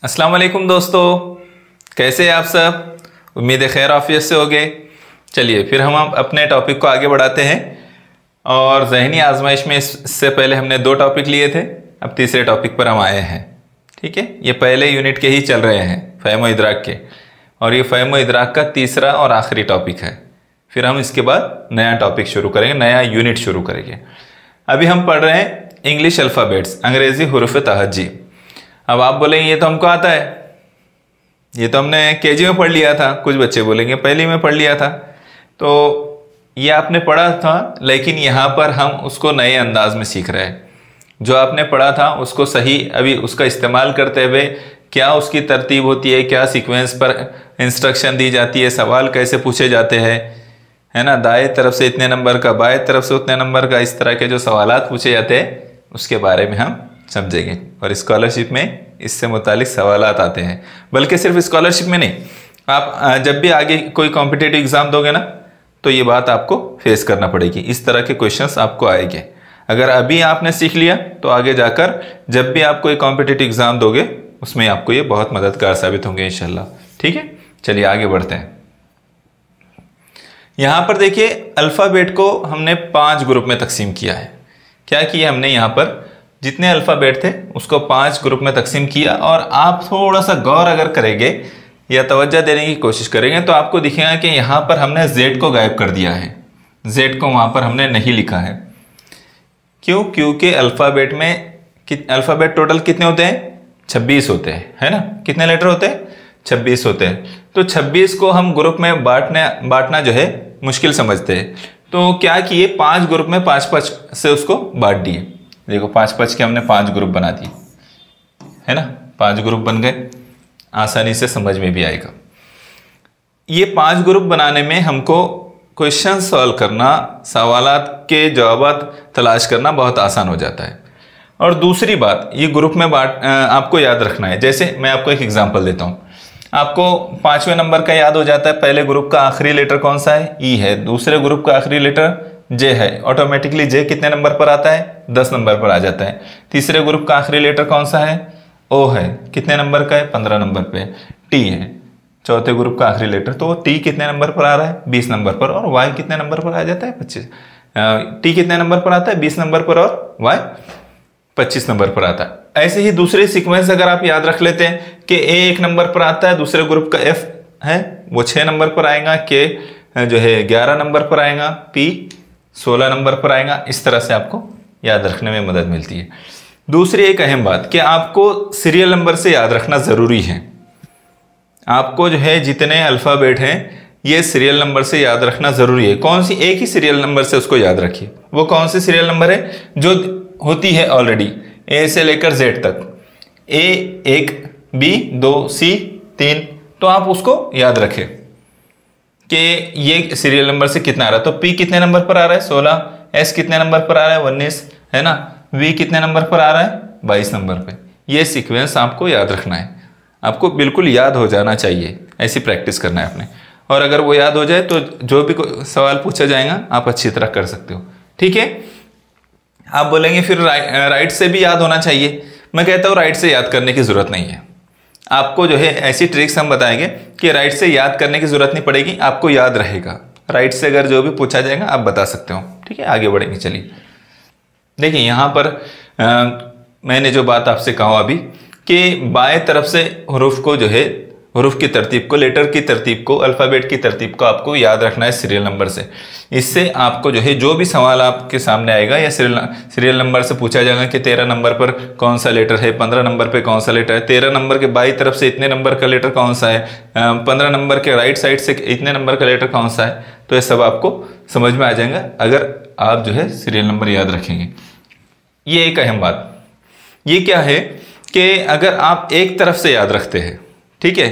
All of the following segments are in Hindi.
अस्सलाम वालेकुम दोस्तों, कैसे हैं आप सब। उम्मीद है खैर आफियत से होगे। चलिए फिर हम अपने टॉपिक को आगे बढ़ाते हैं। और ज़हनी आजमाइश में इससे पहले हमने 2 टॉपिक लिए थे, अब तीसरे टॉपिक पर हम आए हैं। ठीक है, ये पहले यूनिट के ही चल रहे हैं, फ़हम व इदराक के, और ये फ़हम व इदराक का तीसरा और आखिरी टॉपिक है। फिर हम इसके बाद नया टॉपिक शुरू करेंगे, नया यूनिट शुरू करेंगे। अभी हम पढ़ रहे हैं इंग्लिश अल्फ़ाबेट्स, अंग्रेज़ी हुरूफ़ तहज्जी। अब आप बोलेंगे ये तो हमको आता है, ये तो हमने केजी में पढ़ लिया था। कुछ बच्चे बोलेंगे पहली में पढ़ लिया था। तो ये आपने पढ़ा था, लेकिन यहाँ पर हम उसको नए अंदाज में सीख रहे हैं। जो आपने पढ़ा था उसको सही अभी उसका इस्तेमाल करते हुए, क्या उसकी तरतीब होती है, क्या सीक्वेंस पर इंस्ट्रक्शन दी जाती है, सवाल कैसे पूछे जाते हैं, है ना, दाएं तरफ से इतने नंबर का, बाएं तरफ से उतने नंबर का, इस तरह के जो सवालात पूछे जाते हैं उसके बारे में हम समझेंगे। और स्कॉलरशिप में इससे मुतालिक सवालात आते हैं। बल्कि सिर्फ स्कॉलरशिप में नहीं, आप जब भी आगे कोई कॉम्पिटिटिव एग्ज़ाम दोगे ना, तो ये बात आपको फेस करना पड़ेगी। इस तरह के क्वेश्चंस आपको आएंगे। अगर अभी आपने सीख लिया तो आगे जाकर जब भी आप कोई कॉम्पिटिटिव एग्ज़ाम दोगे उसमें आपको ये बहुत मददगार साबित होंगे इंशाल्लाह। ठीक है, चलिए आगे बढ़ते हैं। यहाँ पर देखिए, अल्फ़ाबेट को हमने 5 ग्रुप में तकसीम किया है। क्या किया हमने, यहाँ पर जितने अल्फ़ाबेट थे उसको 5 ग्रुप में तकसीम किया। और आप थोड़ा सा गौर अगर करेंगे या तवज्जो देने की कोशिश करेंगे तो आपको दिखेगा कि यहाँ पर हमने Z को गायब कर दिया है। Z को वहाँ पर हमने नहीं लिखा है। क्यों? क्योंकि अल्फ़ाबेट में अल्फ़ाबेट टोटल कितने होते हैं? 26 होते हैं, है ना। कितने लेटर होते हैं? 26 होते हैं। तो 26 को हम ग्रुप में बांटना जो है मुश्किल समझते हैं। तो क्या किए, 5 ग्रुप में 5-5 से उसको बांट दिए। देखो 5-5 के हमने 5 ग्रुप बना दिए, है ना। 5 ग्रुप बन गए, आसानी से समझ में भी आएगा। ये 5 ग्रुप बनाने में हमको क्वेश्चन सॉल्व करना, सवालात के जवाब तलाश करना बहुत आसान हो जाता है। और दूसरी बात, ये ग्रुप में आपको याद रखना है। जैसे मैं आपको एक एग्जांपल देता हूँ। आपको 5वें नंबर का याद हो जाता है, पहले ग्रुप का आखिरी लेटर कौन सा है? ई है। दूसरे ग्रुप का आखिरी लेटर जे है। ऑटोमेटिकली जे कितने नंबर पर आता है? 10 नंबर पर आ जाता है। तीसरे ग्रुप का आखिरी लेटर कौन सा है? ओ है। कितने नंबर का है? 15 नंबर पे। टी है चौथे ग्रुप का आखिरी लेटर, तो टी कितने नंबर पर आ रहा है? 20 नंबर पर। और वाई कितने नंबर पर आ जाता है? 25। टी कितने नंबर पर आता है? 20 नंबर पर। और वाई 25 नंबर पर आता है। ऐसे ही दूसरे सीक्वेंस अगर आप याद रख लेते हैं कि ए 1 नंबर पर आता है, दूसरे ग्रुप का एफ है वो 6 नंबर पर आएगा, के जो है 11 नंबर पर आएगा, पी 16 नंबर पर आएगा। इस तरह से आपको याद रखने में मदद मिलती है। दूसरी एक अहम बात कि आपको सीरियल नंबर से याद रखना ज़रूरी है। आपको जो है जितने अल्फ़ाबेट हैं ये सीरियल नंबर से याद रखना ज़रूरी है। कौन सी? एक ही सीरियल नंबर से उसको याद रखिए। वो कौन सी सीरियल नंबर है? जो होती है ऑलरेडी ए से लेकर जेड तक। ए 1, बी 2, सी 3, तो आप उसको याद रखें कि ये सीरियल नंबर से कितना आ रहा है। तो पी कितने नंबर पर आ रहा है? 16। एस कितने नंबर पर आ रहा है? 19, है ना। वी कितने नंबर पर आ रहा है? 22 नंबर पे। ये सीक्वेंस आपको याद रखना है, आपको बिल्कुल याद हो जाना चाहिए। ऐसी प्रैक्टिस करना है आपने। और अगर वो याद हो जाए तो जो भी सवाल पूछा जाएगा आप अच्छी तरह कर सकते हो। ठीक है। आप बोलेंगे फिर राइट से भी याद होना चाहिए। मैं कहता हूँ राइट से याद करने की ज़रूरत नहीं है। आपको जो है ऐसी ट्रिक्स हम बताएंगे कि राइट से याद करने की ज़रूरत नहीं पड़ेगी, आपको याद रहेगा। राइट से अगर जो भी पूछा जाएगा आप बता सकते हो। ठीक है, आगे बढ़ेंगे। चलिए देखिए, यहाँ पर मैंने जो बात आपसे कहा अभी कि बाएं तरफ से हरूफ को जो है, हरूफ की तरतीब को, लेटर की तरतीब को, अल्फ़ाबेट की तरतीब को आपको याद रखना है सीरियल नंबर से। इससे आपको जो है जो भी सवाल आपके सामने आएगा या सीरियल नंबर से पूछा जाएगा कि 13 नंबर पर कौन सा लेटर है, 15 नंबर पे कौन सा लेटर है, 13 नंबर के बाई तरफ से इतने नंबर का लेटर कौन सा है, 15 नंबर के राइट साइड से इतने नंबर का लेटर कौन सा है, तो ये सब आपको समझ में आ जाएगा अगर आप जो है सीरियल नंबर याद रखेंगे। ये एक अहम बात ये क्या है कि अगर आप एक तरफ से याद रखते हैं, ठीक है,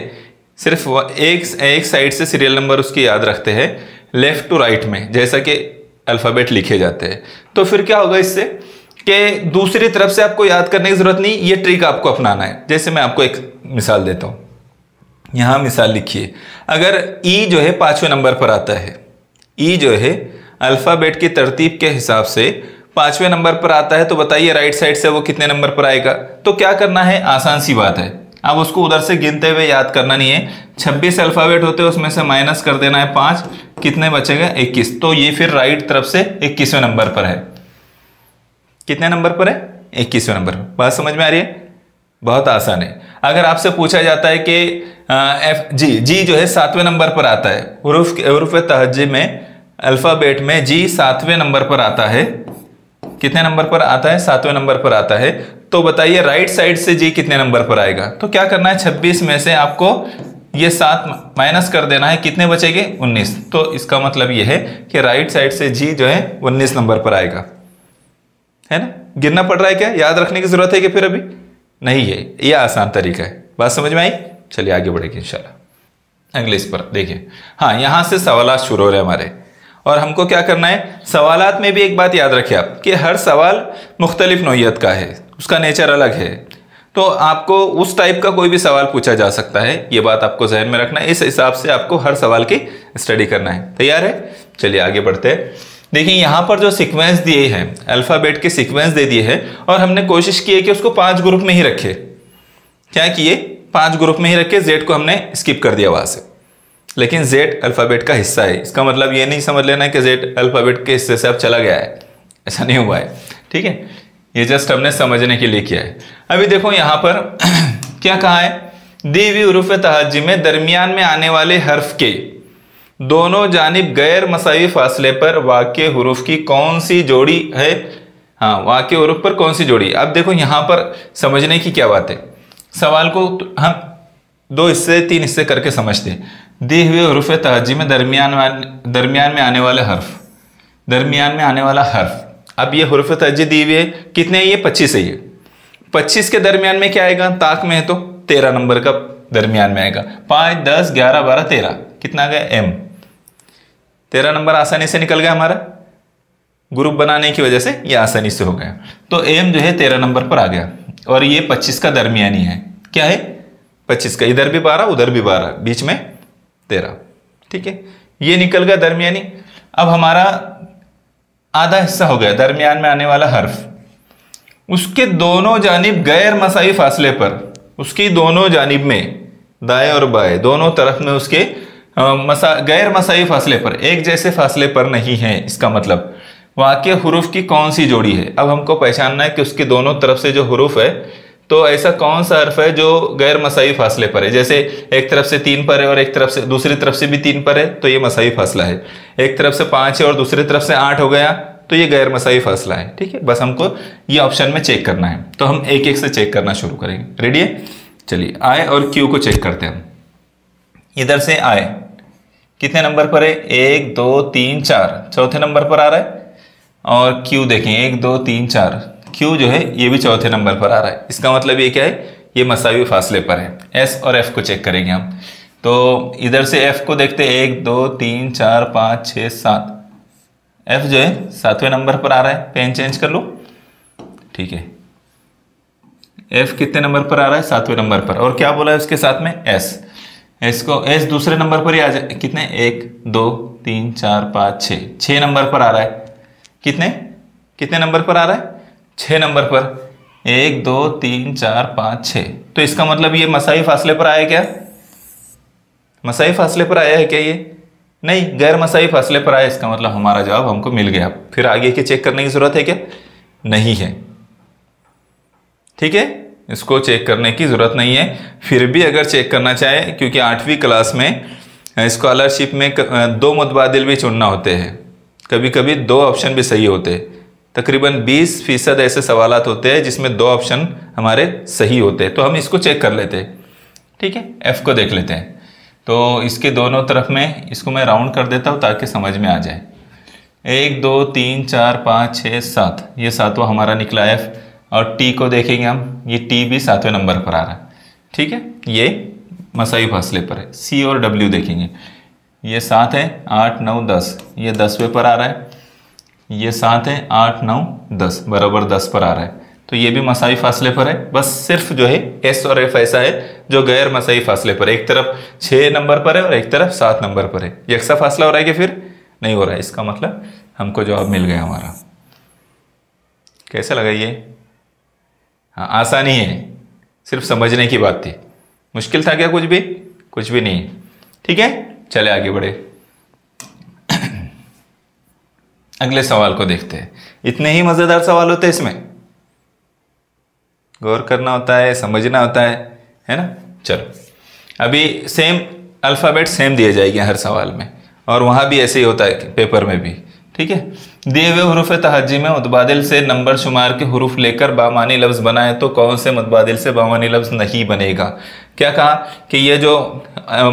सिर्फ एक साइड से सीरियल नंबर उसकी याद रखते हैं, लेफ्ट टू राइट में, जैसा कि अल्फ़ाबेट लिखे जाते हैं, तो फिर क्या होगा इससे कि दूसरी तरफ से आपको याद करने की ज़रूरत नहीं। ये ट्रिक आपको अपनाना है। जैसे मैं आपको एक मिसाल देता हूँ। यहाँ मिसाल लिखिए, अगर ई जो है 5वें नंबर पर आता है, ई जो है अल्फ़ाबेट की तरतीब के हिसाब से 5वें नंबर पर आता है, तो बताइए राइट साइड से वो कितने नंबर पर आएगा। तो क्या करना है, आसान सी बात है। अब उसको उधर से गिनते हुए याद करना नहीं है। 26 अल्फाबेट होते हैं, उसमें से माइनस कर देना है 5, कितने बचेगा 21। तो ये फिर राइट तरफ से 21वें नंबर पर है। कितने नंबर पर है? 21वें नंबर पर। बात समझ में आ रही है? बहुत आसान है। अगर आपसे पूछा जाता है कि जी जो है 7वें नंबर पर आता है, हुरूफ तहज्जी में अल्फाबेट में जी 7वें नंबर पर आता है। कितने नंबर पर आता है? 7वें नंबर पर आता है। तो बताइए राइट साइड से जी कितने नंबर पर आएगा? तो क्या करना है, 26 में से आपको ये 7 माइनस कर देना है, कितने बचेंगे? 19। तो इसका मतलब ये है कि राइट साइड से जी जो है 19 नंबर पर आएगा, है ना? गिनना पड़ रहा है क्या? याद रखने की जरूरत है कि फिर अभी नहीं है? ये आसान तरीका है। बात समझ में आई? चलिए आगे बढ़ेंगे इंशाल्लाह। अगले इस पर देखिए, हाँ यहां से सवाल शुरू हो रहे हैं हमारे, और हमको क्या करना है, सवालात में भी एक बात याद रखिए आप कि हर सवाल मुख्तलिफ नौइयत का है, उसका नेचर अलग है। तो आपको उस टाइप का कोई भी सवाल पूछा जा सकता है, ये बात आपको जहन में रखना है। इस हिसाब से आपको हर सवाल की स्टडी करना है। तैयार है? चलिए आगे बढ़ते हैं। देखिए यहाँ पर जो सीक्वेंस दिए हैं, अल्फाबेट के सीक्वेंस दे दिए हैं, और हमने कोशिश की है कि उसको 5 ग्रुप में ही रखे। क्या किए? 5 ग्रुप में ही रखे। जेड को हमने स्किप कर दिया वहां से, लेकिन जेड अल्फाबेट का हिस्सा है। इसका मतलब ये नहीं समझ लेना है कि जेड अल्फाबेट के हिस्से से अब चला गया है, ऐसा नहीं हुआ है। ठीक है, ये जस्ट हमने समझने के लिए किया है। अभी देखो यहाँ पर क्या कहा है, दी हुई हुरूफ तहज्जी में दरमियान में आने वाले हर्फ के दोनों जानिब गैर मसावी फासले पर वाक़े हुरूफ की कौन सी जोड़ी है? हाँ, वाक़े हुरूफ पर कौन सी जोड़ी? अब देखो यहाँ पर समझने की क्या बात है, सवाल को हम 2 हिस्से 3 हिस्से करके समझते हैं। दी हुए हुरूफ तहज्जी में दरमियान में आने वाले हर्फ, दरमियान में आने वाला हर्फ। अब ये हुरूफ तहज्जी दी हुई है, कितने है ये? 25 है। ये 25 के दरमियान में क्या आएगा? ताक में है तो 13 नंबर का दरमियान में आएगा। 5, 10, 11, 12, 13, कितना आ गया? एम। 13 नंबर आसानी से निकल गया हमारा, ग्रुप बनाने की वजह से ये आसानी से हो गया। तो एम जो है 13 नंबर पर आ गया, और ये 25 का दरमियानी है। क्या है? 25 का, इधर भी 12 उधर भी 12, बीच में 13। ठीक है, ये निकल गया दरमियानी। अब हमारा आधा हिस्सा हो गया दरमियान में आने वाला हर्फ, उसके दोनों जानिब गैर मसावी फासले पर, उसकी दोनों जानिब में, दाएं और बाएं दोनों तरफ में उसके गैर मसावी फासले पर, एक जैसे फासले पर नहीं है। इसका मतलब वाक़े हुरूफ की कौन सी जोड़ी है? अब हमको पहचानना है कि उसके दोनों तरफ से जो हुरूफ है, तो ऐसा कौन सा हर्फ है जो गैर मसावी फासले पर है? जैसे एक तरफ से 3 पर है और एक तरफ से, दूसरी तरफ से भी 3 पर है, तो ये मसावी फासला है। एक तरफ से 5 है और दूसरी तरफ से 8 हो गया, तो ये गैर मसावी फासला है। ठीक है, बस हमको ये ऑप्शन में चेक करना है। तो हम एक एक से चेक करना शुरू करेंगे। रेडी है? चलिए आई और क्यू को चेक करते हैं। इधर से आई कितने नंबर पर है? 1, 2, 3, 4, चौथे नंबर पर आ रहा है। और क्यू देखें 1, 2, 3, 4, क्यू जो है ये भी चौथे नंबर पर आ रहा है। इसका मतलब ये क्या है? ये मसावी फासले पर है। एस और एफ को चेक करेंगे हम। तो इधर से एफ को देखते हैं, 1, 2, 3, 4, 5, 6, 7। एफ जो है 7वें नंबर पर आ रहा है। पेन चेंज कर लो। ठीक है, एफ कितने नंबर पर आ रहा है? 7वें नंबर पर। और क्या बोला है उसके साथ में? एस। एस को, एस दूसरे नंबर पर ही आ जाए। कितने? 1, 2, 3, 4, 5, 6, 6 नंबर पर आ रहा है। कितने नंबर पर आ रहा है? 6 नंबर पर। 1, 2, 3, 4, 5, 6। तो इसका मतलब ये मसाई फासले पर आया क्या? मसाई फासले पर आया है क्या ये? नहीं, गैर मसाई फासले पर आया। इसका मतलब हमारा जवाब हमको मिल गया। फिर आगे की चेक करने की जरूरत है क्या? नहीं है। ठीक है, इसको चेक करने की जरूरत नहीं है। फिर भी अगर चेक करना चाहे, क्योंकि 8वीं क्लास में स्कॉलरशिप में 2 मुतबादिल भी चुनना होते हैं, कभी कभी 2 ऑप्शन भी सही होते हैं। तकरीबन 20% ऐसे सवालात होते हैं जिसमें 2 ऑप्शन हमारे सही होते हैं। तो हम इसको चेक कर लेते हैं। ठीक है, एफ को देख लेते हैं। तो इसके दोनों तरफ में इसको मैं राउंड कर देता हूँ ताकि समझ में आ जाए। 1, 2, 3, 4, 5, 6, 7, ये 7वां हमारा निकला एफ। और टी को देखेंगे हम, ये टी भी 7वें नंबर पर आ रहा है। ठीक है, ये मसाई फासले पर है। सी और डब्ल्यू देखेंगे, ये 7 है, 8, 9, 10, ये 10वें पर आ रहा है। ये 7 है, 8, 9, 10, बराबर 10 पर आ रहा है। तो ये भी मसाई फासले पर है। बस सिर्फ जो है एस और एफ ऐसा है जो गैर मसाई फासले पर, एक तरफ 6 नंबर पर है और एक तरफ 7 नंबर पर है। यकसा फासला हो रहा है कि फिर नहीं हो रहा है? इसका मतलब हमको जवाब मिल गया हमारा। कैसा लगा ये? हाँ, आसानी है, सिर्फ समझने की बात थी। मुश्किल था क्या कुछ भी? कुछ भी नहीं। ठीक है, चले आगे बढ़े। अगले सवाल को देखते हैं। इतने ही मजेदार सवाल होते हैं इसमें, गौर करना होता है, समझना होता है ना। चलो, अभी सेम अल्फ़ाबेट सेम दिए जाएंगे हर सवाल में, और वहाँ भी ऐसे ही होता है पेपर में भी। ठीक है, दिए हुए हुरूफ तहज्जी में मुतबादिल से नंबर शुमार के हुरूफ लेकर बामानी लफ्ज़ बनाए तो कौन से मुतबादिल से बामानी लफ्ज़ नहीं बनेगा? क्या कहा कि ये जो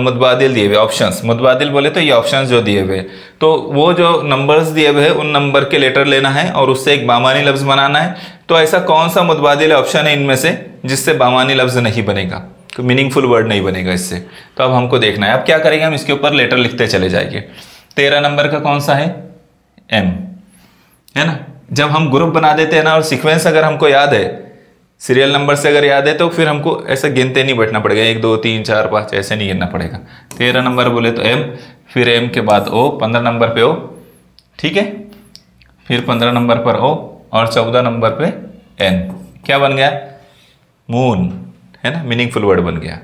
मुतबादिल दिए हुए ऑप्शंस, मुतबादिल बोले तो ये ऑप्शंस जो दिए हुए, तो वो जो नंबर्स दिए हुए हैं उन नंबर के लेटर लेना है और उससे एक बामानी लफ्ज़ बनाना है। तो ऐसा कौन सा मुतबादिल ऑप्शन है इनमें से जिससे बामानी लफ्ज़ नहीं बनेगा, तो मीनिंगफुल वर्ड नहीं बनेगा इससे? तो अब हमको देखना है। अब क्या करेंगे, हम इसके ऊपर लेटर लिखते चले जाएंगे। 13 नंबर का कौन सा है? एम, है ना। जब हम ग्रुप बना देते हैं ना, और सीक्वेंस अगर हमको याद है, सीरियल नंबर से अगर याद है, तो फिर हमको ऐसा गिनते नहीं बैठना पड़ेगा, 1 2 3 4 5 ऐसे नहीं गिनना पड़ेगा। 13 नंबर बोले तो एम, फिर एम के बाद ओ, 15 नंबर पे ओ, ठीक है, फिर 15 नंबर पर ओ, और 14 नंबर पे एन। क्या बन गया? मून, है ना, मीनिंगफुल वर्ड बन गया।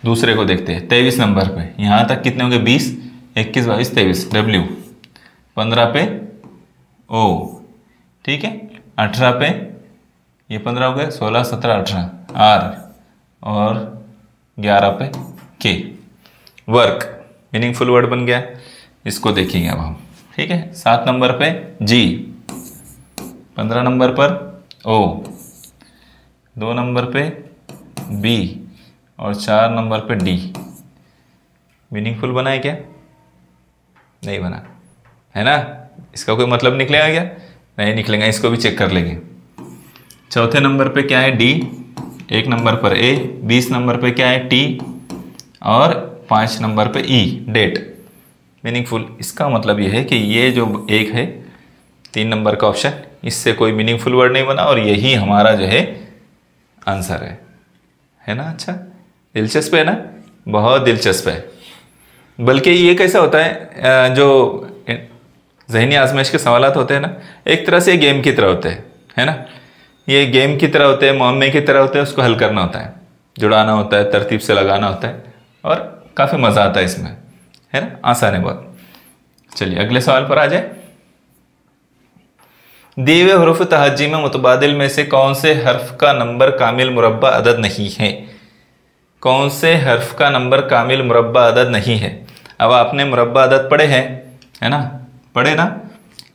दूसरे को देखते हैं। 23 नंबर पे यहाँ तक कितने होंगे? 20 21 22 23 डब्ल्यू, 15 पे ओ, ठीक है, 18 पे ये 15 हो गए, 16 17 18 आर, और 11 पे के। वर्क, मीनिंगफुल वर्ड बन गया। इसको देखेंगे अब हम। ठीक है, 7 नंबर पे जी, 15 नंबर पर ओ, 2 नंबर पे बी, और 4 नंबर पे डी। मीनिंगफुल बना है क्या? नहीं बना, है ना। इसका कोई मतलब निकलेगा क्या? नहीं निकलेगा, इसको भी चेक कर लेंगे। चौथे नंबर पे क्या है? डी, 1 नंबर पर ए, 20 नंबर पे क्या है? टी, और 5 नंबर पे ई, डेट। मीनिंगफुल, इसका मतलब यह है कि ये जो एक है 3 नंबर का ऑप्शन, इससे कोई मीनिंगफुल वर्ड नहीं बना, और यही हमारा जो है आंसर है ना। अच्छा, दिलचस्प है ना, बहुत दिलचस्प है। बल्कि ये कैसा होता है, जो ज़हनी आजमाइश के सवालात होते हैं ना, एक तरह से गेम की तरह होते हैं, है ना। ये गेम की तरह होते हैं, मुअम्मे की तरह होते हैं, उसको हल करना होता है, जुड़ाना होता है, तरतीब से लगाना होता है, और काफ़ी मज़ा आता है इसमें, है ना। आसान है बहुत। चलिए अगले सवाल पर आ जाए। दिए हुए हुरूफ तहज्जी में मुतबादिल में से कौन से हर्फ का नंबर कामिल मुरब्बा अदद नहीं है? कौन से हर्फ का नंबर कामिल मुरब्बा अदद नहीं है? अब आपने मुरब्बा अदद पढ़े हैं, है ना, पढ़े ना।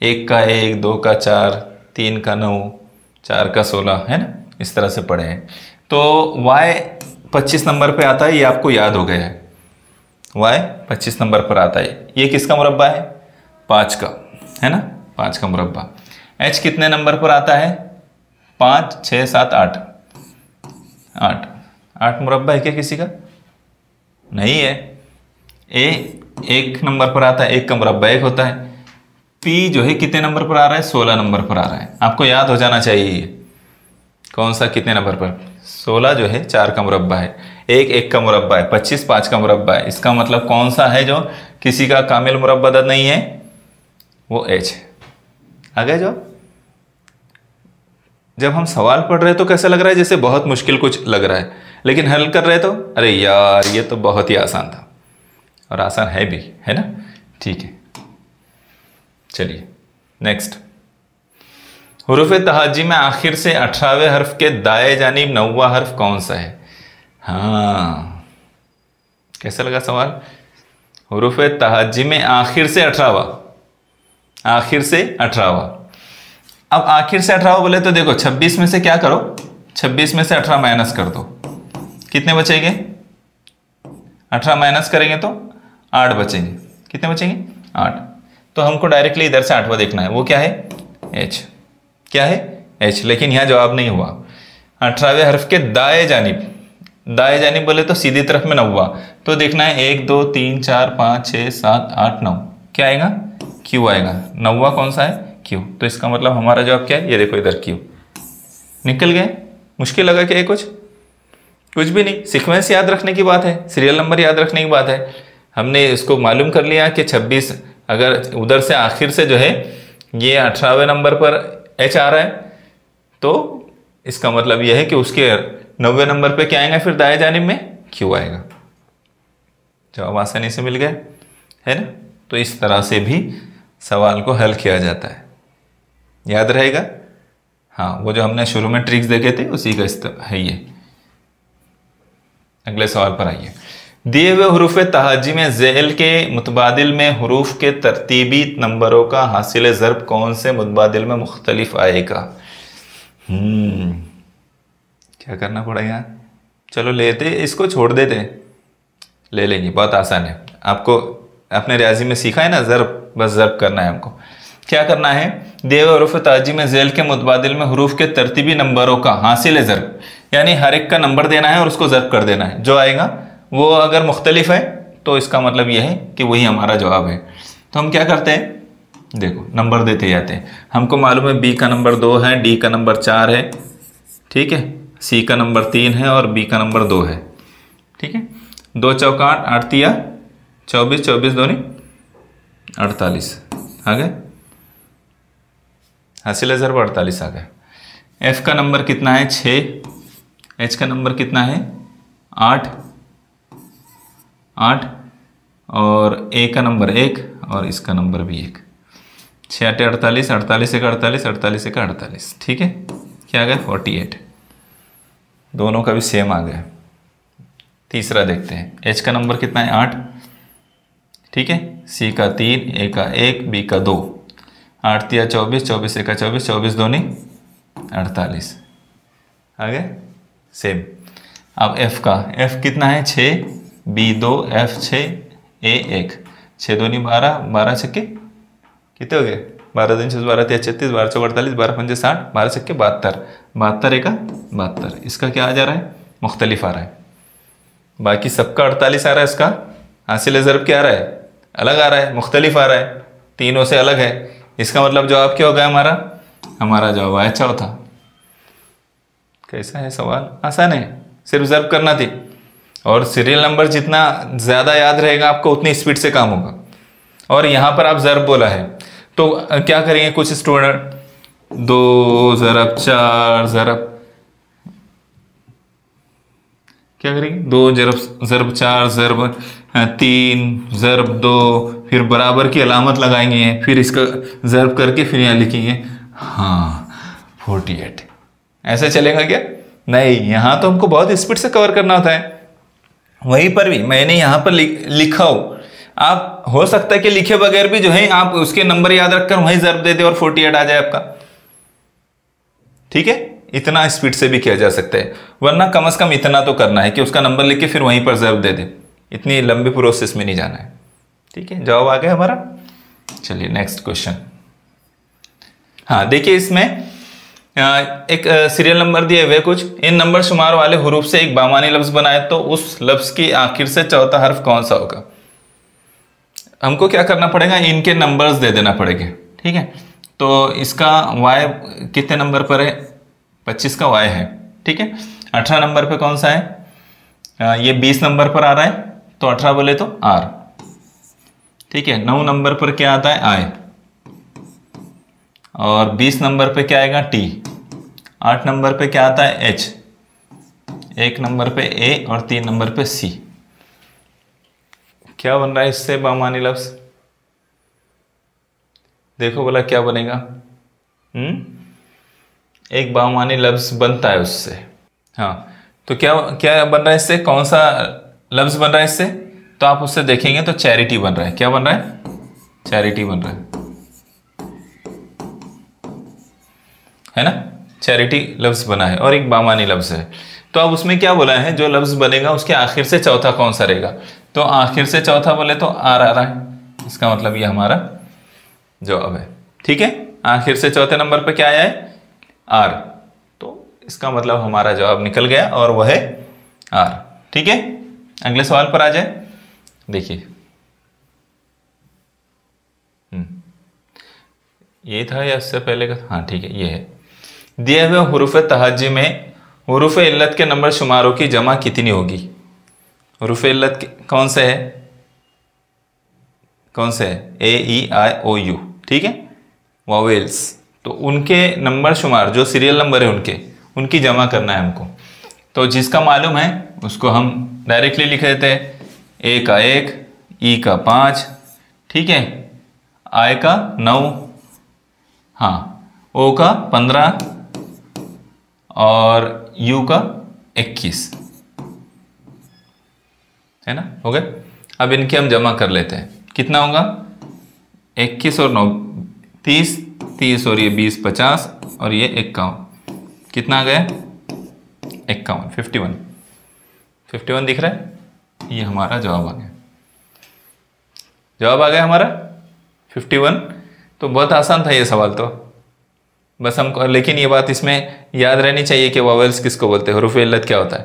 1 का 1, 2 का 4, 3 का 9, 4 का 16, है ना, इस तरह से पढ़े हैं। तो y 25 नंबर पे आता है, ये आपको याद हो गया है। y 25 नंबर पर आता है। ये किसका मुरब्बा है? 5 का, है ना, 5 का मुरब्बा। h कितने नंबर पर आता है? 5 6 7 8, 8 मुरब्बा है क्या किसी का? नहीं है। a 1 नंबर पर आता है, 1 का मुरब्बा 1 होता है। p जो है कितने नंबर पर आ रहा है? 16 नंबर पर आ रहा है। आपको याद हो जाना चाहिए कौन सा कितने नंबर पर। 16 जो है 4 का मुरब्बा है, 1 का मुरब्बा है, 25 5 का मुरब्बा है। इसका मतलब कौन सा है जो किसी का कामिल मुरब्बा अदद नहीं है? वो h है। आ गए जो जब हम सवाल पढ़ रहे हैं तो कैसा लग रहा है? जैसे बहुत मुश्किल कुछ लग रहा है, लेकिन हल कर रहे तो अरे यार ये तो बहुत ही आसान था, और आसान है भी, है ना। ठीक है, चलिए नेक्स्ट। हुरूफ तहज्जी में आखिर से 18वें हर्फ के दाएं जानिब 9वां हर्फ कौन सा है? हाँ, कैसा लगा सवाल? हुरूफ तहज्जी में आखिर से 18वां, आखिर से 18वां। अब आखिर से 18वां बोले तो देखो 26 में से क्या करो, 26 में से 18 माइनस कर दो, कितने बचेंगे? 18 माइनस करेंगे तो 8 बचेंगे। कितने बचेंगे? 8। तो हमको डायरेक्टली इधर से 8वां देखना है, वो क्या है? h। क्या है? h। लेकिन यहाँ जवाब नहीं हुआ। 18वें हर्फ के दाएं जानिब, दाएं जानिब बोले तो सीधी तरफ में 9वां, तो देखना है 1 2 3 4 5 6 7 8 9, क्या आएगा? q आएगा। 9वां कौन सा है? q। तो इसका मतलब हमारा जवाब क्या है? ये देखो इधर q। निकल गए? मुश्किल लगा क्या? कुछ भी नहीं, सीक्वेंस याद रखने की बात है, सीरियल नंबर याद रखने की बात है। हमने इसको मालूम कर लिया कि 26 अगर उधर से आखिर से जो है ये 18वें नंबर पर h आ रहा है, तो इसका मतलब यह है कि उसके 9वें नंबर पे क्या आएगा फिर दाएं जानिब में? क्यू आएगा। जवाब आसानी से मिल गया है ना। तो इस तरह से भी सवाल को हल किया जाता है, याद रहेगा। हाँ, वो जो हमने शुरू में ट्रिक्स देखे थे उसी का है ये। अगले सवाल पर आइए। दिए हुए हुरूफ तहाजी में ज़ेल के मुतबादिल में हुरूफ के तरतीबी नंबरों का हासिल ज़र्ब कौन से मुतबादिल में मुख्तलिफ आएगा। क्या करना पड़ेगा, चलो लेते, इसको छोड़ देते, ले लेंगे, बहुत आसान है। आपको अपने रियाजी में सीखा है ना ज़र्ब, बस ज़र्ब करना है हमको। क्या करना है, दिए हुए हुरूफ तहाजी में ज़ेल के मुतबादिल में हुरूफ के तरतीबी नंबरों का हासिल ज़र्ब, यानी हर एक का नंबर देना है और उसको ज़र्ब कर देना है। जो आएगा वो अगर मुख्तलिफ है तो इसका मतलब यह है कि वही हमारा जवाब है। तो हम क्या करते हैं, देखो नंबर देते जाते हैं। हमको मालूम है बी का नंबर 2 है, डी का नंबर 4 है, ठीक है, सी का नंबर 3 है और बी का नंबर 2 है, ठीक है। 2 चौका 8, 8 तिया 24, 24 दूनी 48 आ गए, हासिल ज़र्ब 48 आ गए। एफ का नंबर कितना है 6, एच का नंबर कितना है 8 और ए का नंबर 1 और इसका नंबर भी 1। 6 8 48, 48 1 48, 48 1 48, ठीक है। क्या आ गया 48, दोनों का भी सेम आ गया। तीसरा देखते हैं, एच का नंबर कितना है 8, ठीक है, सी का 3, ए का 1, बी का 2। 8 तिया 24, 24 1 24, 24 दूनी 48 आ गए, सेम। अब एफ का, एफ कितना है 6, बी 2, एफ 6, ए 1। 6 दूनी 12, 12 छक्के कितने हो गए, 12 दिन 12 तिया 36, 12 चौक 48, 12 पंजे 60, 12 छक्के 72, 72 एक 72। इसका क्या आ जा रहा है, मुख्तलिफ आ रहा है। बाकी सबका 48 आ रहा है, इसका हासिल ज़र्ब क्या आ रहा है, अलग आ रहा है, मुख्तलिफ आ रहा है, तीनों से अलग है। इसका मतलब जवाब क्या होगा हमारा जवाब आया चौथा। कैसा है सवाल, आसान है, सिर्फ ज़र्ब करना थी। और सीरियल नंबर जितना ज़्यादा याद रहेगा आपको उतनी स्पीड से काम होगा। और यहाँ पर आप ज़र्ब बोला है तो क्या करेंगे कुछ स्टूडेंट, 2 ज़रब 4 ज़रब, क्या करेंगे 2 ज़रब 4 ज़रब 3 ज़रब 2, फिर बराबर की अलामत लगाएंगे, फिर इसका ज़र्ब करके फिर यहाँ लिखेंगे हाँ 48। ऐसे चलेगा क्या, नहीं, यहाँ तो हमको बहुत स्पीड से कवर करना होता है। वहीं पर भी मैंने यहाँ पर लिखा हो, आप हो सकता है कि लिखे बगैर भी जो है आप उसके नंबर याद रखकर वहीं ज़र्ब दे दे और 48 आ जाए आपका, ठीक है। इतना स्पीड से भी किया जा सकता है, वरना कम से कम इतना तो करना है कि उसका नंबर लिख के फिर वहीं पर ज़र्ब दे दे। इतनी लंबी प्रोसेस में नहीं जाना है, ठीक है। जवाब आ गया हमारा। चलिए नेक्स्ट क्वेश्चन। हाँ देखिए, इसमें एक सीरियल नंबर दिए हुए कुछ, इन नंबर शुमार वाले हुरूफ से एक बामानी लफ्ज़ बनाए तो उस लफ्ज़ की आखिर से चौथा हर्फ कौन सा होगा। हमको क्या करना पड़ेगा, इनके नंबर्स दे देना पड़ेगा, ठीक है। तो इसका y कितने नंबर पर है, 25 का y है, ठीक है। 18 नंबर पे कौन सा है, ये 20 नंबर पर आ रहा है तो 18 बोले तो r, ठीक है। 9 नंबर पर क्या आता है i, और 20 नंबर पे क्या आएगा t। 8 नंबर पे क्या आता है h, 1 नंबर पे a और 3 नंबर पे c। क्या बन रहा है इससे बामानी लफ्ज़, देखो बोला क्या बनेगा, एक बामानी लफ्ज़ बनता है उससे। हाँ तो क्या क्या बन रहा है इससे, कौन सा लफ्ज़ बन रहा है इससे, तो आप उससे देखेंगे तो चैरिटी बन रहा है। क्या बन रहा है, चैरिटी बन रहा है ना, चैरिटी लफ्ज़ बना है और एक बामानी लफ्ज़ है। तो अब उसमें क्या बोला है, जो लफ्ज़ बनेगा उसके आखिर से चौथा कौन सा रहेगा, तो आखिर से चौथा बोले तो आर आ रहा है, इसका मतलब ये हमारा जवाब है, ठीक है। आखिर से चौथे नंबर पे क्या आया है, आर, तो इसका मतलब हमारा जवाब निकल गया और वह है आर, ठीक है। अगले सवाल पर आ जाए। देखिए ये था या इससे पहले का, हाँ ठीक है, ये है। दिए हुए हुरूफ तहज्जी में हुरूफ इल्लत के नंबर शुमारों की जमा कितनी होगी। हुरूफ इल्लत कौन से है, कौन से है, ए ई आई ओ यू, ठीक है, वॉवेल्स। तो उनके नंबर शुमार जो सीरियल नंबर है उनकी जमा करना है हमको। तो जिसका मालूम है उसको हम डायरेक्टली लिख देते हैं, ए का 1, ई का 5, ठीक है, आई का 9, हाँ, ओ का 15 और यू का 21, है ना, हो गए। अब इनके हम जमा कर लेते हैं, कितना होगा, 21 और 9 30, 30 और ये 20 50 और ये 51, कितना आ गया, 51, 51 दिख रहा है, ये हमारा जवाब आ गया। जवाब आ गया हमारा 51। तो बहुत आसान था ये सवाल, तो बस हमको, लेकिन ये बात इसमें याद रहनी चाहिए कि वॉवेल्स किसको बोलते हैं, हुरूफ इल्लत क्या होता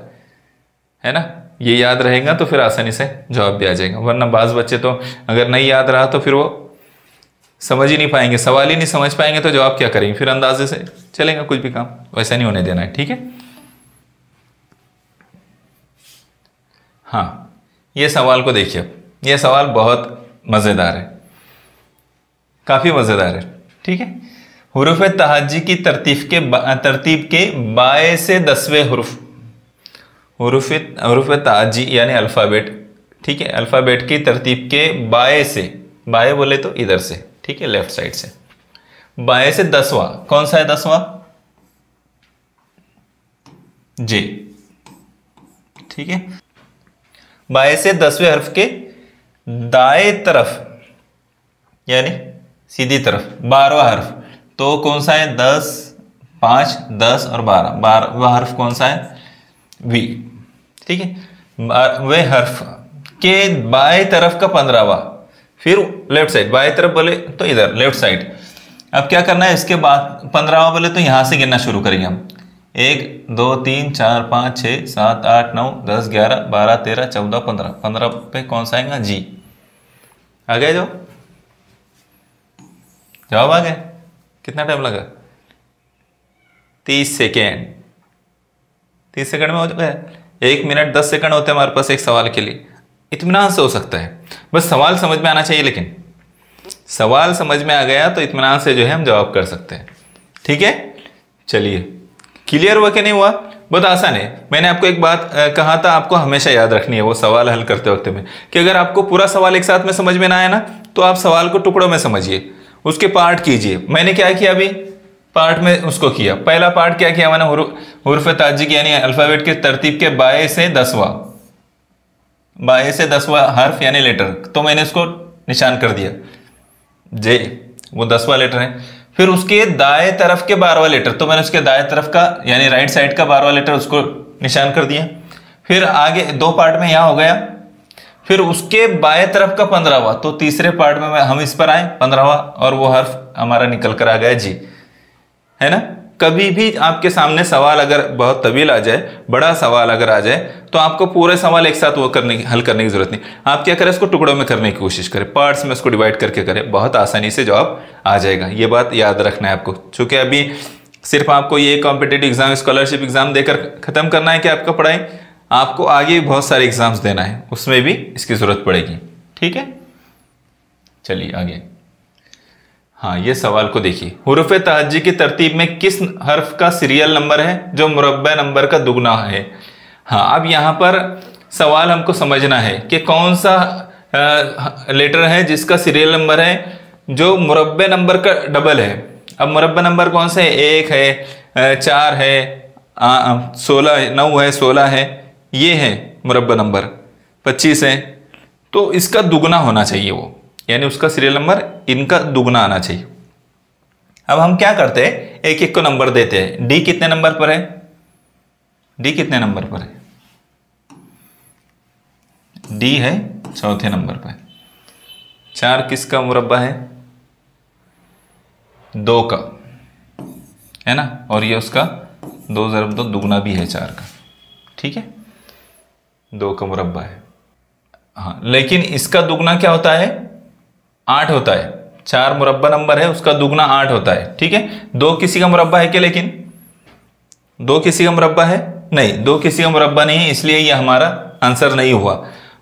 है ना। ये याद रहेगा तो फिर आसानी से जवाब भी आ जाएगा, वरना बाज़ बच्चे तो अगर नहीं याद रहा तो फिर वो समझ ही नहीं पाएंगे, सवाल ही नहीं समझ पाएंगे तो जवाब क्या करेंगे, फिर अंदाजे से चलेगा कुछ भी काम। वैसा नहीं होने देना है, ठीक है। हाँ, ये सवाल को देखिए, ये सवाल बहुत मज़ेदार है, काफ़ी मज़ेदार है, ठीक है। हुरूफ तहज्जी की तरतीब के बाए से 10वें हुरूफ, हुरूफ तहज्जी यानी अल्फ़ाबेट, ठीक है, अल्फ़ाबेट की तरतीब के बाए से, बाए बोले तो इधर से, ठीक है, लेफ्ट साइड से, बाए से 10वां, कौन सा है 10वां, जे, ठीक है। बाए से 10वें हर्फ के दाएं तरफ यानी सीधी तरफ 12वां हर्फ, तो कौन सा है, 10, 5, 10 और 12, 12वां हर्फ कौन सा है, वी, ठीक है। वे हर्फ के बाएं तरफ का 15वां, फिर लेफ्ट साइड, बाएं तरफ बोले तो इधर लेफ्ट साइड। अब क्या करना है, इसके बाद 15वां बोले तो यहां से गिनना शुरू करेंगे हम, 1 2 3 4 5 6 7 8 9 10 11 12 13 14 15, 15 पे कौन सा आएगा, जी। आ गया जो जवाब आ गया। कितना टाइम लगा, 30 सेकेंड, 30 सेकंड में हो जाता है। 1 मिनट 10 सेकंड होते हैं हमारे पास एक सवाल के लिए, इत्मीनान से हो सकता है, बस सवाल समझ में आना चाहिए। लेकिन सवाल समझ में आ गया तो इत्मीनान से जो है हम जवाब कर सकते हैं, ठीक है। चलिए, क्लियर हुआ कि नहीं हुआ, बहुत आसान है। मैंने आपको एक बात कहा था, आपको हमेशा याद रखनी है वो सवाल हल करते वक्त में, कि अगर आपको पूरा सवाल एक साथ में समझ में ना आए ना, तो आप सवाल को टुकड़ों में समझिए, उसके पार्ट कीजिए। मैंने क्या किया, अभी पार्ट में उसको किया। पहला पार्ट क्या किया मैंने, हुरूफ तहज्जी की यानी अल्फ़ाबेट के तरतीब के बाएं से 10वां, बाएं से 10वां हर्फ यानी लेटर, तो मैंने उसको निशान कर दिया, जे, वो 10वां लेटर है। फिर उसके दाएं तरफ के 12वां लेटर, तो मैंने उसके दाएं तरफ का यानी राइट साइड का 12वां लेटर उसको निशान कर दिया। फिर आगे 2 पार्ट में यहां हो गया। फिर उसके बाएं तरफ का 15वां, तो तीसरे पार्ट में हम इस पर आए 15वां, और वो हर्फ हमारा निकल कर आ गया, जी, है ना। कभी भी आपके सामने सवाल अगर बहुत तवील आ जाए, बड़ा सवाल अगर आ जाए, तो आपको पूरे सवाल एक साथ वो हल करने की जरूरत नहीं। आप क्या करें, इसको टुकड़ों में करने की कोशिश करें, पार्ट्स में उसको डिवाइड करके करें, बहुत आसानी से जवाब आ जाएगा। ये बात याद रखना है आपको, चूंकि अभी सिर्फ आपको ये कॉम्पिटिटिव एग्जाम, स्कॉलरशिप एग्जाम देकर खत्म करना है कि आपका पढ़ाई, आपको आगे भी बहुत सारे एग्जाम्स देना है, उसमें भी इसकी जरूरत पड़ेगी, ठीक है। चलिए आगे। हाँ, ये सवाल को देखिए, हुरूफ तहज्जी की तरतीब में किस हर्फ का सीरियल नंबर है जो मुरब्बा नंबर का दुगना है। हाँ, अब यहाँ पर सवाल हमको समझना है कि कौन सा लेटर है जिसका सीरियल नंबर है जो मुरब्बे नंबर का डबल है। अब मुरब्बा नंबर कौन से है, 1 है, 4 है, 16 है, 9 है, 16 है, ये है मुरब्बा नंबर, 25 है, तो इसका दुगना होना चाहिए वो, यानी उसका सीरियल नंबर इनका दुगना आना चाहिए। अब हम क्या करते हैं, एक एक को नंबर देते हैं। डी कितने नंबर पर है, डी कितने नंबर पर है, डी है 4थे नंबर पर। 4 किसका मुरब्बा है, 2 का, है ना, और ये उसका 2 ज़रब 2 दुगना भी है 4 का, ठीक है, 2 का मुरब्बा है। हाँ, लेकिन इसका दुगना क्या होता है, 8 होता है। 4 मुरब्बा नंबर है, उसका दुगना 8 होता है, ठीक है। 2 किसी का मुरब्बा है क्या, लेकिन 2 किसी का मुरब्बा है नहीं, 2 किसी का मुरब्बा नहीं है, इसलिए ये हमारा आंसर नहीं हुआ।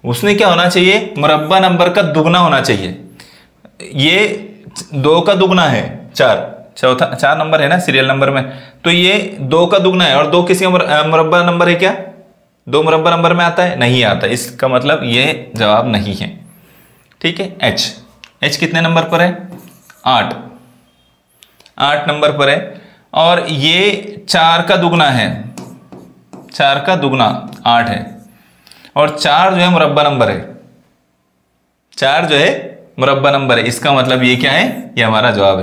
उसने क्या होना चाहिए, मुरब्बा नंबर का दुगना होना चाहिए। ये 2 का दुगना है, 4 नंबर है ना सीरियल नंबर में, तो ये 2 का दुगना है, और 2 किसी का मुरब्बा नंबर है क्या, 2 मुरब्बा नंबर में आता है, नहीं आता, इसका मतलब ये जवाब नहीं है। ठीक है। एच कितने नंबर पर है? 8 नंबर पर है, और ये 4 का दुगना है, 4 का दुगना 8 है, और 4 जो है मुरब्बा नंबर है, 4 जो है मुरब्बा नंबर है, इसका मतलब ये क्या है? ये हमारा जवाब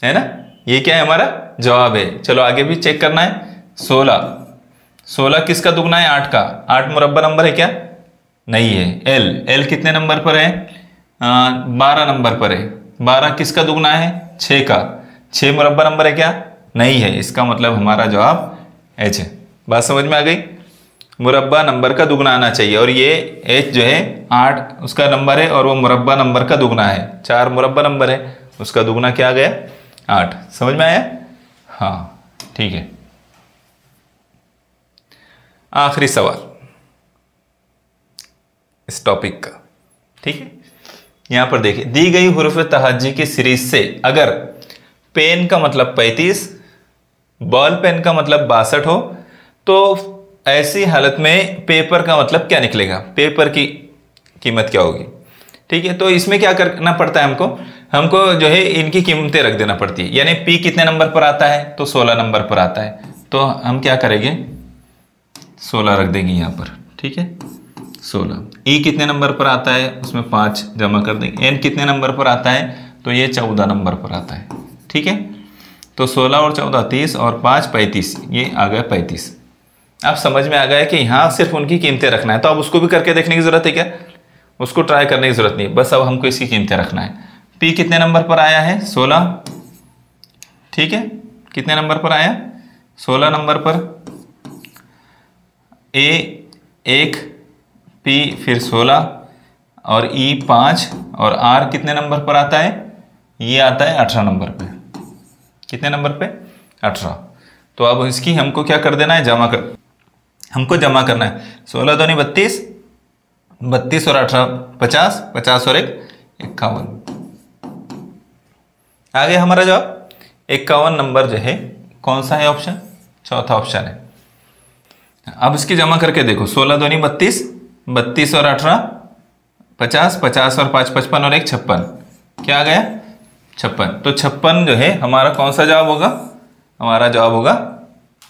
है ना? ये क्या है? हमारा जवाब है। चलो आगे भी चेक करना है। 16 किसका दुगना है? 8 का। 8 मुरब्बा नंबर है क्या? नहीं है। एल कितने नंबर पर है? 12 नंबर पर है। 12 किसका दुगना है? 6 का। 6 मुरब्बा नंबर है क्या? नहीं है, इसका मतलब हमारा जवाब एच है। बात समझ में आ गई? मुरब्बा नंबर का दुगना आना चाहिए, और ये एच जो है 8 उसका नंबर है, और वो मुरब्बा नंबर का दुगना है। 4 मुरब्बा नंबर है, उसका दुगना क्या आ गया? 8। समझ में आया? हाँ ठीक है। आखिरी सवाल इस टॉपिक का। ठीक है, यहां पर देखिए, दी गई हुरूफ तहज्जी की सीरीज से अगर पेन का मतलब 35, बॉल पेन का मतलब 62 हो, तो ऐसी हालत में पेपर का मतलब क्या निकलेगा? पेपर की कीमत क्या होगी? ठीक है, तो इसमें क्या करना पड़ता है? हमको जो है इनकी कीमतें रख देना पड़ती है। यानी पी कितने नंबर पर आता है? तो 16 नंबर पर आता है, तो हम क्या करेंगे? 16 रख देंगे यहाँ पर। ठीक है, 16। ई कितने नंबर पर आता है? उसमें 5 जमा कर देंगे। एन कितने नंबर पर आता है? तो ये 14 नंबर पर आता है। ठीक है, तो 16 और 14 30, और 5 35, ये आ गया 35। अब समझ में आ गया कि यहाँ सिर्फ उनकी कीमतें रखना है। तो अब उसको भी करके देखने की जरूरत है क्या? उसको ट्राई करने की जरूरत नहीं, बस अब हमको इसकी कीमतें रखना है। पी कितने नंबर पर आया है? 16। ठीक है, कितने नंबर पर आया? 16 नंबर पर। ए 1, पी फिर 16, और ई 5, और आर कितने नंबर पर आता है? ये आता है 18 नंबर पे। कितने नंबर पे? 18। तो अब इसकी हमको क्या कर देना है? हमको जमा करना है। 16 दूनी 32, 32 और 18 50, 50 और 1 51। आ गया हमारा जवाब। 51 नंबर जो है कौन सा है ऑप्शन? चौथा ऑप्शन है। अब इसकी जमा करके देखो, 16 दूनी 32, 32 और 18 50, 50 और 5 55, और 1 56। क्या आ गया? 56। तो 56 जो है हमारा कौन सा जवाब होगा? हमारा जवाब होगा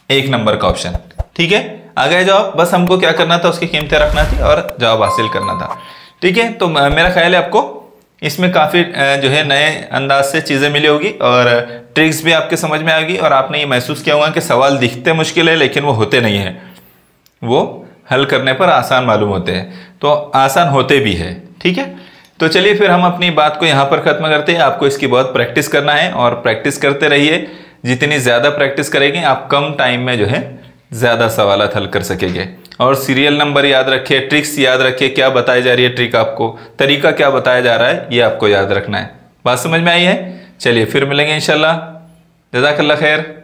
1 नंबर का ऑप्शन। ठीक है, आ गया जवाब। बस हमको क्या करना था? उसकी कीमतें रखना थी और जवाब हासिल करना था। ठीक है, तो मेरा ख्याल है आपको इसमें काफ़ी जो है नए अंदाज से चीज़ें मिली होगी, और ट्रिक्स भी आपके समझ में आएगी, और आपने ये महसूस किया होगा कि सवाल दिखते मुश्किल है लेकिन वो होते नहीं हैं, वो हल करने पर आसान मालूम होते हैं, तो आसान होते भी है। ठीक है, तो चलिए फिर हम अपनी बात को यहाँ पर ख़त्म करते हैं। आपको इसकी बहुत प्रैक्टिस करना है, और प्रैक्टिस करते रहिए। जितनी ज़्यादा प्रैक्टिस करेंगे आप कम टाइम में जो है ज़्यादा सवालात हल कर सकेंगे। और सीरियल नंबर याद रखिए, ट्रिक्स याद रखिए, क्या बताई जा रही है ट्रिक, आपको तरीका क्या बताया जा रहा है, ये आपको याद रखना है। बात समझ में आई है? चलिए फिर मिलेंगे इंशाल्लाह। जज़ाकल्लाह खैर।